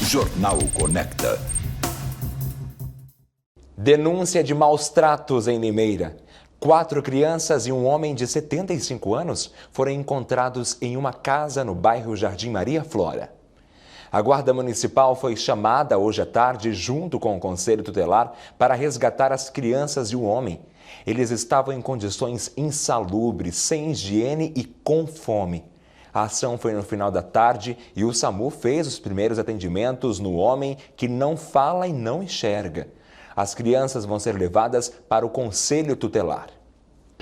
Jornal Conecta. Denúncia de maus tratos em Limeira. 4 crianças e um homem de 75 anos foram encontrados em uma casa no bairro Jardim Maria Flora. A Guarda Municipal foi chamada hoje à tarde junto com o Conselho Tutelar para resgatar as crianças e o homem. Eles estavam em condições insalubres, sem higiene e com fome. A ação foi no final da tarde e o SAMU fez os primeiros atendimentos no homem que não fala e não enxerga. As crianças vão ser levadas para o Conselho Tutelar.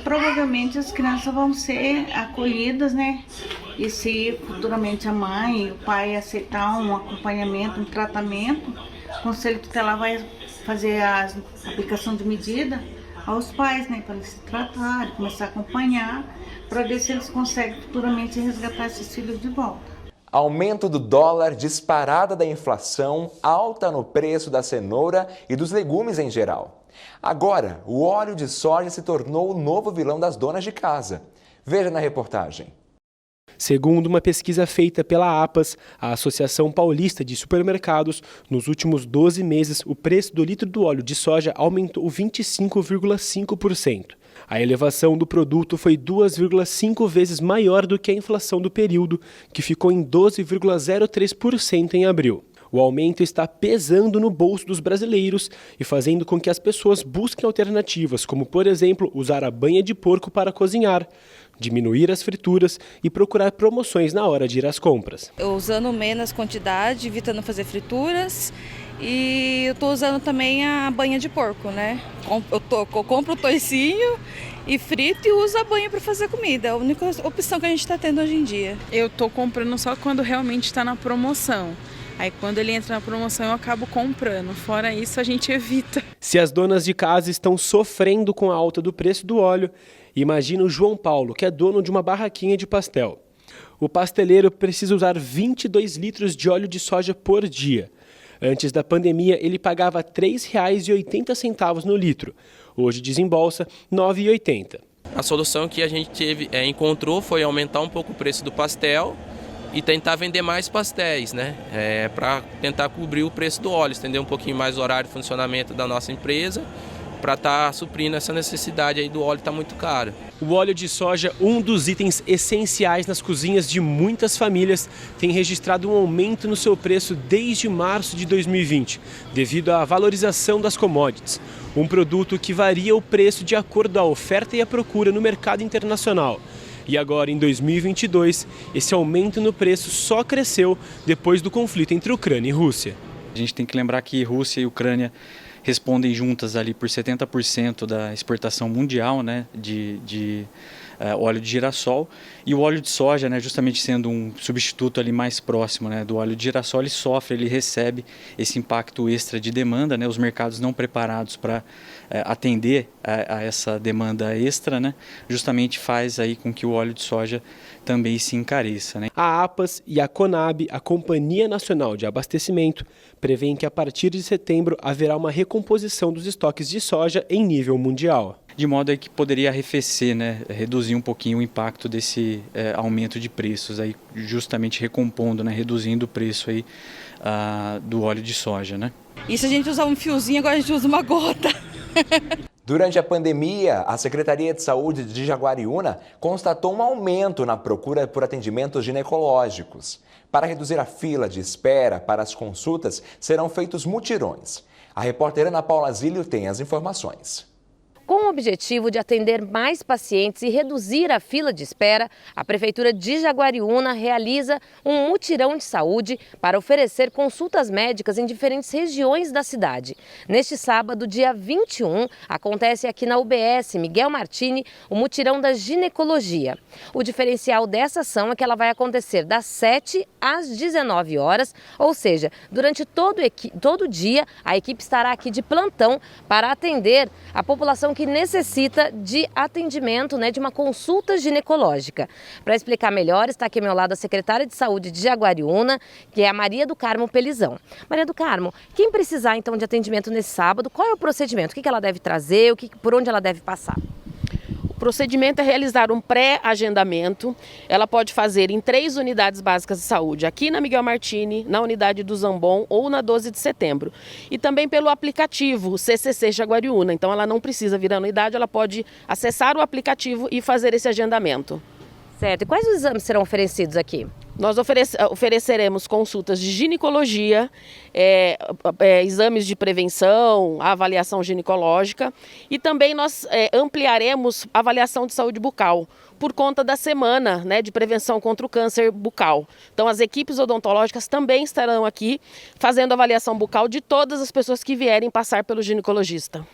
Provavelmente as crianças vão ser acolhidas, né? E se futuramente a mãe e o pai aceitar um acompanhamento, um tratamento, o Conselho Tutelar vai fazer a aplicação de medida aos pais, né? Para eles se tratarem, começar a acompanhar, para ver se eles conseguem futuramente resgatar esses filhos de volta. Aumento do dólar, disparada da inflação, alta no preço da cenoura e dos legumes em geral. Agora, o óleo de soja se tornou o novo vilão das donas de casa. Veja na reportagem. Segundo uma pesquisa feita pela APAS, a Associação Paulista de Supermercados, nos últimos 12 meses, o preço do litro do óleo de soja aumentou 25,5%. A elevação do produto foi 2,5 vezes maior do que a inflação do período, que ficou em 12,03% em abril. O aumento está pesando no bolso dos brasileiros e fazendo com que as pessoas busquem alternativas, como, por exemplo, usar a banha de porco para cozinhar, diminuir as frituras e procurar promoções na hora de ir às compras. Eu usando menos quantidade, evitando fazer frituras, e eu estou usando também a banha de porco, né? Eu compro o toicinho e frito e uso a banha para fazer comida. É a única opção que a gente está tendo hoje em dia. Eu estou comprando só quando realmente está na promoção. Aí quando ele entra na promoção eu acabo comprando, fora isso a gente evita. Se as donas de casa estão sofrendo com a alta do preço do óleo, imagina o João Paulo, que é dono de uma barraquinha de pastel. O pasteleiro precisa usar 22 litros de óleo de soja por dia. Antes da pandemia ele pagava R$ 3,80 no litro, hoje desembolsa R$ 9,80. A solução que a gente encontrou foi aumentar um pouco o preço do pastel e tentar vender mais pastéis, né? Para tentar cobrir o preço do óleo, estender um pouquinho mais o horário de funcionamento da nossa empresa, para estar suprindo essa necessidade aí do óleo que está muito caro. O óleo de soja, um dos itens essenciais nas cozinhas de muitas famílias, tem registrado um aumento no seu preço desde março de 2020, devido à valorização das commodities. Um produto que varia o preço de acordo à oferta e à procura no mercado internacional. E agora, em 2022, esse aumento no preço só cresceu depois do conflito entre Ucrânia e Rússia. A gente tem que lembrar que Rússia e Ucrânia respondem juntas ali por 70% da exportação mundial, né, de óleo de girassol, e o óleo de soja, né, justamente sendo um substituto ali mais próximo, né, do óleo de girassol, ele recebe esse impacto extra de demanda, né, os mercados não preparados para atender a essa demanda extra, né, justamente faz aí com que o óleo de soja também se encareça, né. A APAS e a Conab, a Companhia Nacional de Abastecimento, prevêem que a partir de setembro haverá uma recomposição dos estoques de soja em nível mundial. De modo aí que poderia arrefecer, né, reduzir um pouquinho o impacto desse aumento de preços, aí, justamente recompondo, né, reduzindo o preço aí, do óleo de soja, né. E se a gente usar um fiozinho, agora a gente usa uma gota. Durante a pandemia, a Secretaria de Saúde de Jaguariúna constatou um aumento na procura por atendimentos ginecológicos. Para reduzir a fila de espera para as consultas, serão feitos mutirões. A repórter Ana Paula Zílio tem as informações. Com o objetivo de atender mais pacientes e reduzir a fila de espera, a Prefeitura de Jaguariúna realiza um mutirão de saúde para oferecer consultas médicas em diferentes regiões da cidade. Neste sábado, dia 21, acontece aqui na UBS Miguel Martini o mutirão da ginecologia. O diferencial dessa ação é que ela vai acontecer das 7 às 19 horas, ou seja, durante todo o dia a equipe estará aqui de plantão para atender a população que necessita de atendimento, de uma consulta ginecológica. Para explicar melhor, está aqui ao meu lado a secretária de Saúde de Jaguariúna, que é a Maria do Carmo Pelizão. Maria do Carmo, quem precisar então de atendimento nesse sábado, qual é o procedimento? O que ela deve trazer, por onde ela deve passar? O procedimento é realizar um pré-agendamento. Ela pode fazer em 3 unidades básicas de saúde, aqui na Miguel Martini, na unidade do Zambon ou na 12 de setembro. E também pelo aplicativo, o CCC Jaguariúna. Então ela não precisa vir à unidade, ela pode acessar o aplicativo e fazer esse agendamento. Certo. E quais os exames serão oferecidos aqui? Nós ofereceremos consultas de ginecologia, exames de prevenção, avaliação ginecológica e também nós ampliaremos a avaliação de saúde bucal por conta da semana, né, de prevenção contra o câncer bucal. Então as equipes odontológicas também estarão aqui fazendo avaliação bucal de todas as pessoas que vierem passar pelo ginecologista.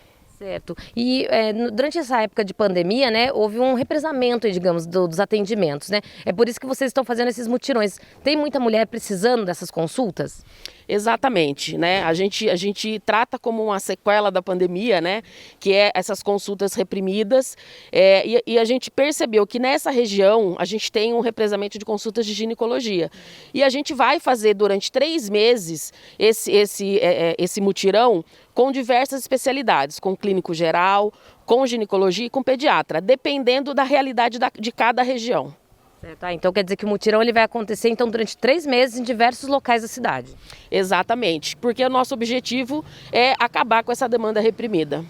Certo. E durante essa época de pandemia, né, houve um represamento, digamos, dos atendimentos, né? É por isso que vocês estão fazendo esses mutirões. Tem muita mulher precisando dessas consultas? Exatamente, né? A gente trata como uma sequela da pandemia, né? Que é essas consultas reprimidas. E a gente percebeu que nessa região a gente tem um represamento de consultas de ginecologia. E a gente vai fazer durante 3 meses esse mutirão com diversas especialidades, com clínico geral, com ginecologia e com pediatra, dependendo da realidade de cada região. Certo. Então quer dizer que o mutirão ele vai acontecer então durante 3 meses em diversos locais da cidade. Exatamente, porque o nosso objetivo é acabar com essa demanda reprimida.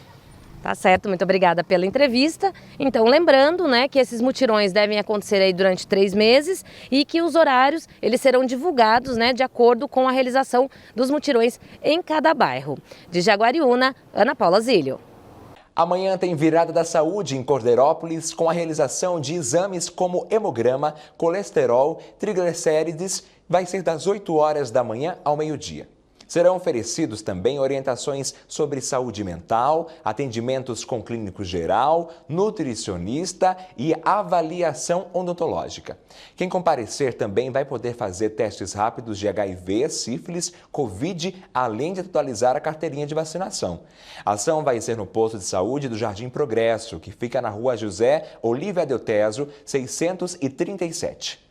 Tá certo, muito obrigada pela entrevista. Então lembrando, né, que esses mutirões devem acontecer aí durante 3 meses e que os horários eles serão divulgados, né, de acordo com a realização dos mutirões em cada bairro. De Jaguariúna, Ana Paula Zílio. Amanhã tem Virada da Saúde em Cordeirópolis com a realização de exames como hemograma, colesterol, triglicérides. Vai ser das 8 horas da manhã ao meio-dia. Serão oferecidos também orientações sobre saúde mental, atendimentos com clínico geral, nutricionista e avaliação odontológica. Quem comparecer também vai poder fazer testes rápidos de HIV, sífilis, Covid, além de atualizar a carteirinha de vacinação. A ação vai ser no posto de saúde do Jardim Progresso, que fica na rua José Olívia Delteso, 637.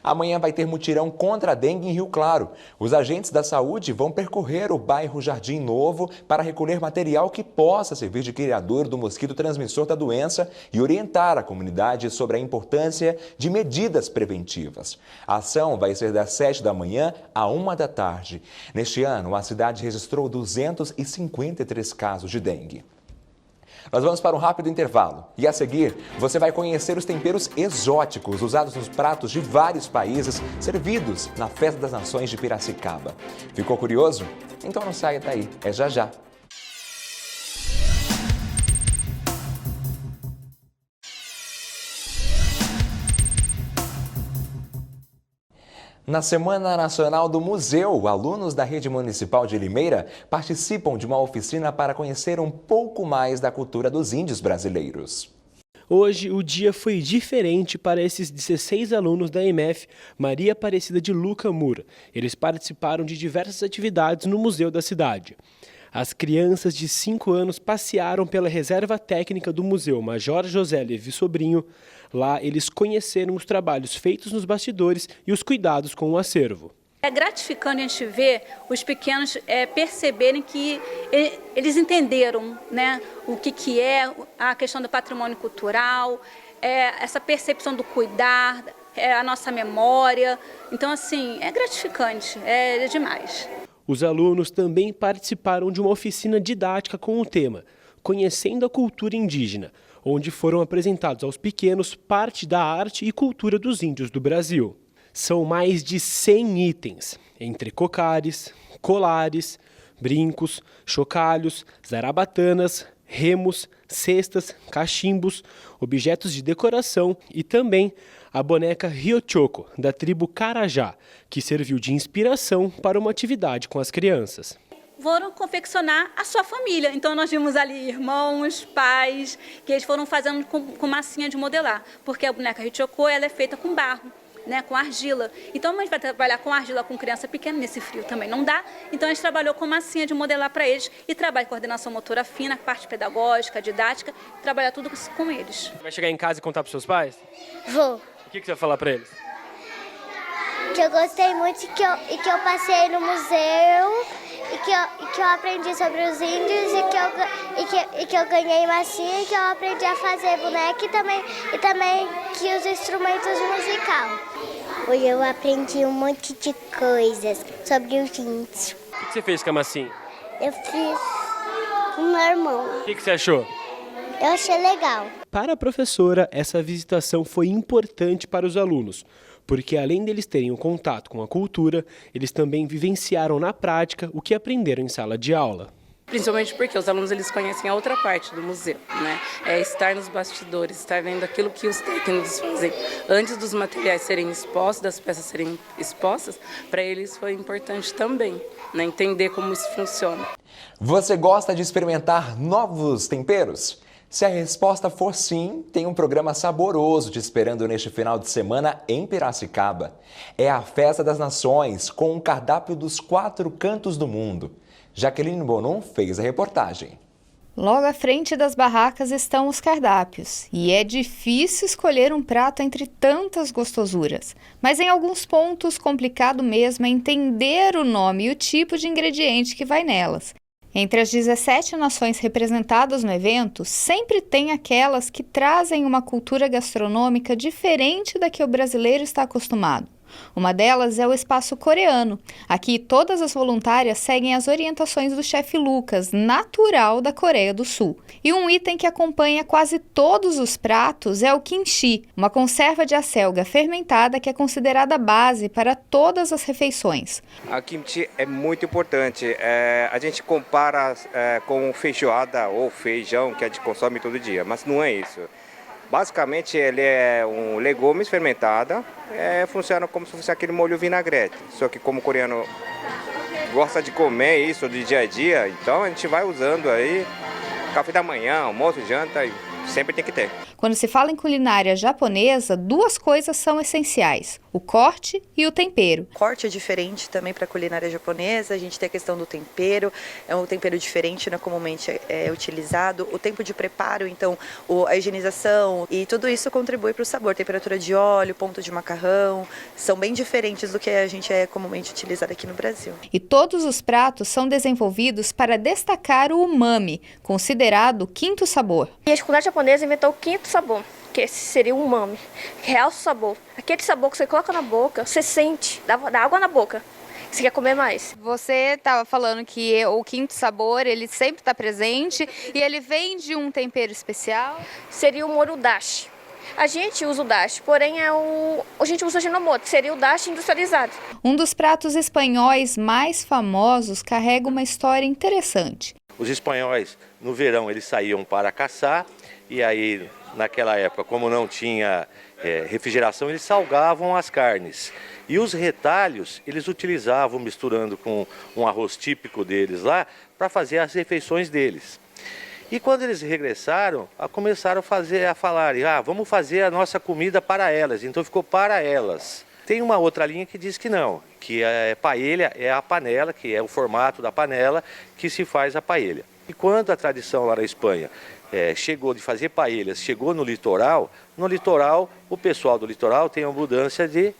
Amanhã vai ter mutirão contra a dengue em Rio Claro. Os agentes da saúde vão percorrer o bairro Jardim Novo para recolher material que possa servir de criador do mosquito transmissor da doença e orientar a comunidade sobre a importância de medidas preventivas. A ação vai ser das 7 da manhã à 1 da tarde. Neste ano, a cidade registrou 253 casos de dengue. Nós vamos para um rápido intervalo e a seguir você vai conhecer os temperos exóticos usados nos pratos de vários países servidos na Festa das Nações de Piracicaba. Ficou curioso? Então não saia daí, é já já. Na Semana Nacional do Museu, alunos da Rede Municipal de Limeira participam de uma oficina para conhecer um pouco mais da cultura dos índios brasileiros. Hoje, o dia foi diferente para esses 16 alunos da EMF Maria Aparecida de Luca Moura. Eles participaram de diversas atividades no museu da cidade. As crianças de 5 anos passearam pela reserva técnica do Museu Major José Levi Sobrinho. Lá, eles conheceram os trabalhos feitos nos bastidores e os cuidados com o acervo. É gratificante a gente ver os pequenos perceberem que eles entenderam, né, o que é a questão do patrimônio cultural, essa percepção do cuidar, a nossa memória. Então, assim, é gratificante, é demais. Os alunos também participaram de uma oficina didática com o tema Conhecendo a Cultura Indígena, onde foram apresentados aos pequenos parte da arte e cultura dos índios do Brasil. São mais de 100 itens, entre cocares, colares, brincos, chocalhos, zarabatanas, remos, cestas, cachimbos, objetos de decoração e também a boneca Riochoco, da tribo Carajá, que serviu de inspiração para uma atividade com as crianças. Foram confeccionar a sua família. Então nós vimos ali irmãos, pais, que eles foram fazendo com massinha de modelar, porque a boneca Riochoco ela é feita com barro, né, com argila. Então a gente vai trabalhar com argila com criança pequena, nesse frio também não dá. Então a gente trabalhou com massinha de modelar para eles e trabalha coordenação motora fina, parte pedagógica, didática, trabalhar tudo com eles. Vai chegar em casa e contar para os seus pais? Vou. O que você vai falar para eles? Que eu gostei muito e que eu passei no museu que eu aprendi sobre os índios e que eu ganhei massinha e que eu aprendi a fazer boneca e também que os instrumentos musicais. Hoje eu aprendi um monte de coisas sobre os índios. O que você fez com a massinha? Eu fiz com o meu irmão. O que você achou? Eu achei legal. Para a professora, essa visitação foi importante para os alunos, porque além deles terem um contato com a cultura, eles também vivenciaram na prática o que aprenderam em sala de aula. Principalmente porque os alunos eles conhecem a outra parte do museu, né? É estar nos bastidores, estar vendo aquilo que os técnicos fazem antes dos materiais serem expostos, das peças serem expostas. Para eles foi importante também, né? Entender como isso funciona. Você gosta de experimentar novos temperos? Se a resposta for sim, tem um programa saboroso te esperando neste final de semana em Piracicaba. É a Festa das Nações, com um cardápio dos 4 cantos do mundo. Jaqueline Bonon fez a reportagem. Logo à frente das barracas estão os cardápios, e é difícil escolher um prato entre tantas gostosuras. Mas em alguns pontos, complicado mesmo é entender o nome e o tipo de ingrediente que vai nelas. Entre as 17 nações representadas no evento, sempre tem aquelas que trazem uma cultura gastronômica diferente da que o brasileiro está acostumado. Uma delas é o espaço coreano. Aqui todas as voluntárias seguem as orientações do chefe Lucas, natural da Coreia do Sul. E um item que acompanha quase todos os pratos é o kimchi, uma conserva de acelga fermentada que é considerada base para todas as refeições. A kimchi é muito importante. A gente compara com feijoada ou feijão que a gente consome todo dia, mas não é isso. Basicamente ele é um legumes fermentada, funciona como se fosse aquele molho vinagrete. Só que como o coreano gosta de comer isso do dia a dia, então a gente vai usando aí café da manhã, almoço, janta, e sempre tem que ter. Quando se fala em culinária japonesa, 2 coisas são essenciais: o corte e o tempero. O corte é diferente também para a culinária japonesa, a gente tem a questão do tempero, é um tempero diferente, né, comumente é utilizado. O tempo de preparo, então, a higienização e tudo isso contribui para o sabor. Temperatura de óleo, ponto de macarrão, são bem diferentes do que a gente é comumente utilizado aqui no Brasil. E todos os pratos são desenvolvidos para destacar o umami, considerado o 5º sabor. E a culinária japonesa inventou o 5º sabor, que esse seria o umami, que realça o sabor. Aquele sabor que você coloca na boca, você sente, dá água na boca, você quer comer mais. Você estava falando que o 5º sabor, ele sempre está presente e ele vem de um tempero especial? Seria o molho dashi. A gente usa o dashi, porém a gente usa o Ajinomoto, que seria o dashi industrializado. Um dos pratos espanhóis mais famosos carrega uma história interessante. Os espanhóis, no verão, eles saíam para caçar e aí, naquela época, como não tinha refrigeração, eles salgavam as carnes. E os retalhos, eles utilizavam, misturando com um arroz típico deles lá, para fazer as refeições deles. E quando eles regressaram, começaram a falar, vamos fazer a nossa comida para elas. Então ficou para elas. Tem uma outra linha que diz que não, que a paella é a panela, que é o formato da panela que se faz a paella. E quando a tradição lá na Espanha chegou de fazer paellas, chegou no litoral, o pessoal do litoral tem abundância de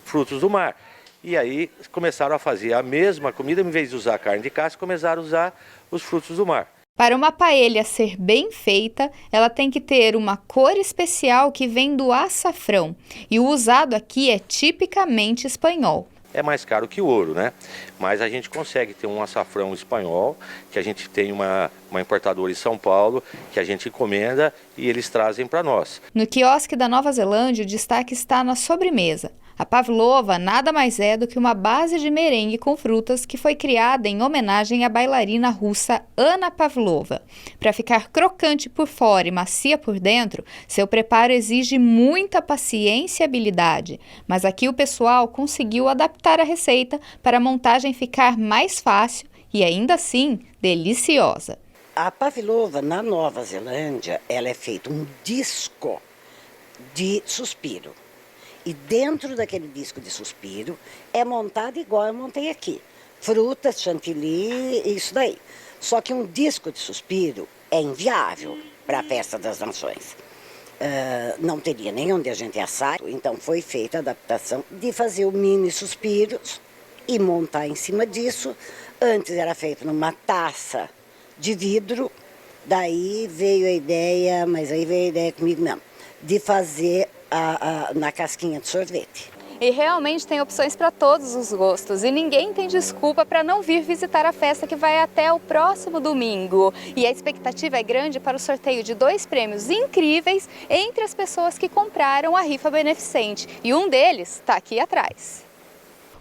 frutos do mar. E aí começaram a fazer a mesma comida, em vez de usar carne de caça, começaram a usar os frutos do mar. Para uma paella ser bem feita, ela tem que ter uma cor especial que vem do açafrão. E o usado aqui é tipicamente espanhol. É mais caro que o ouro, né? Mas a gente consegue ter um açafrão espanhol, que a gente tem uma importadora em São Paulo, que a gente encomenda e eles trazem para nós. No quiosque da Nova Zelândia, o destaque está na sobremesa. A pavlova nada mais é do que uma base de merengue com frutas que foi criada em homenagem à bailarina russa Anna Pavlova. Para ficar crocante por fora e macia por dentro, seu preparo exige muita paciência e habilidade. Mas aqui o pessoal conseguiu adaptar a receita para a montagem ficar mais fácil e ainda assim deliciosa. A pavlova na Nova Zelândia, ela é feita um disco de suspiro. E dentro daquele disco de suspiro é montado igual eu montei aqui. Frutas, chantilly, isso daí. Só que um disco de suspiro é inviável para a Festa das Nações. Não teria nem onde a gente assar. Então foi feita a adaptação de fazer o mini suspiros e montar em cima disso. Antes era feito numa taça de vidro, daí veio a ideia, mas aí veio a ideia comigo mesmo, de fazer na casquinha de sorvete. E realmente tem opções para todos os gostos e ninguém tem desculpa para não vir visitar a festa que vai até o próximo domingo. E a expectativa é grande para o sorteio de 2 prêmios incríveis entre as pessoas que compraram a rifa beneficente. E um deles está aqui atrás.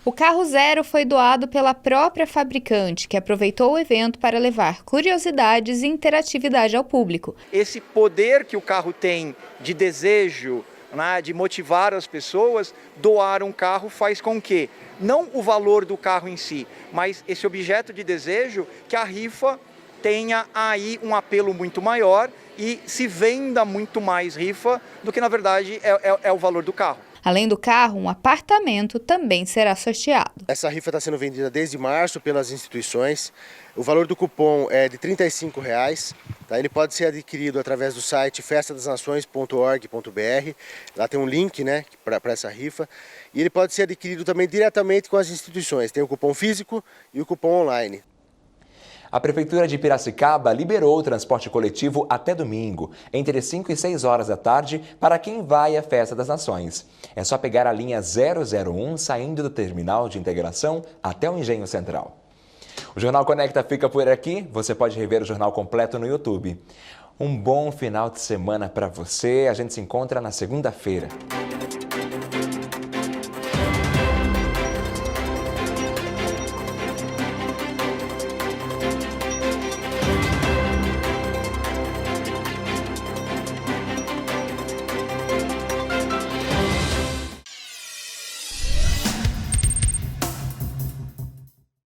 O carro zero foi doado pela própria fabricante, que aproveitou o evento para levar curiosidades e interatividade ao público. Esse poder que o carro tem de desejo, de motivar as pessoas, doar um carro faz com que, não o valor do carro em si, mas esse objeto de desejo, que a rifa tenha aí um apelo muito maior e se venda muito mais rifa do que na verdade é o valor do carro. Além do carro, um apartamento também será sorteado. Essa rifa está sendo vendida desde março pelas instituições. O valor do cupom é de R$ 35. Tá? Ele pode ser adquirido através do site festadasnações.org.br. Lá tem um link, né, para essa rifa. E ele pode ser adquirido também diretamente com as instituições. Tem o cupom físico e o cupom online. A Prefeitura de Piracicaba liberou o transporte coletivo até domingo, entre 5 e 6 horas da tarde, para quem vai à Festa das Nações. É só pegar a linha 001 saindo do terminal de integração até o Engenho Central. O Jornal Conecta fica por aqui. Você pode rever o jornal completo no YouTube. Um bom final de semana para você. A gente se encontra na segunda-feira.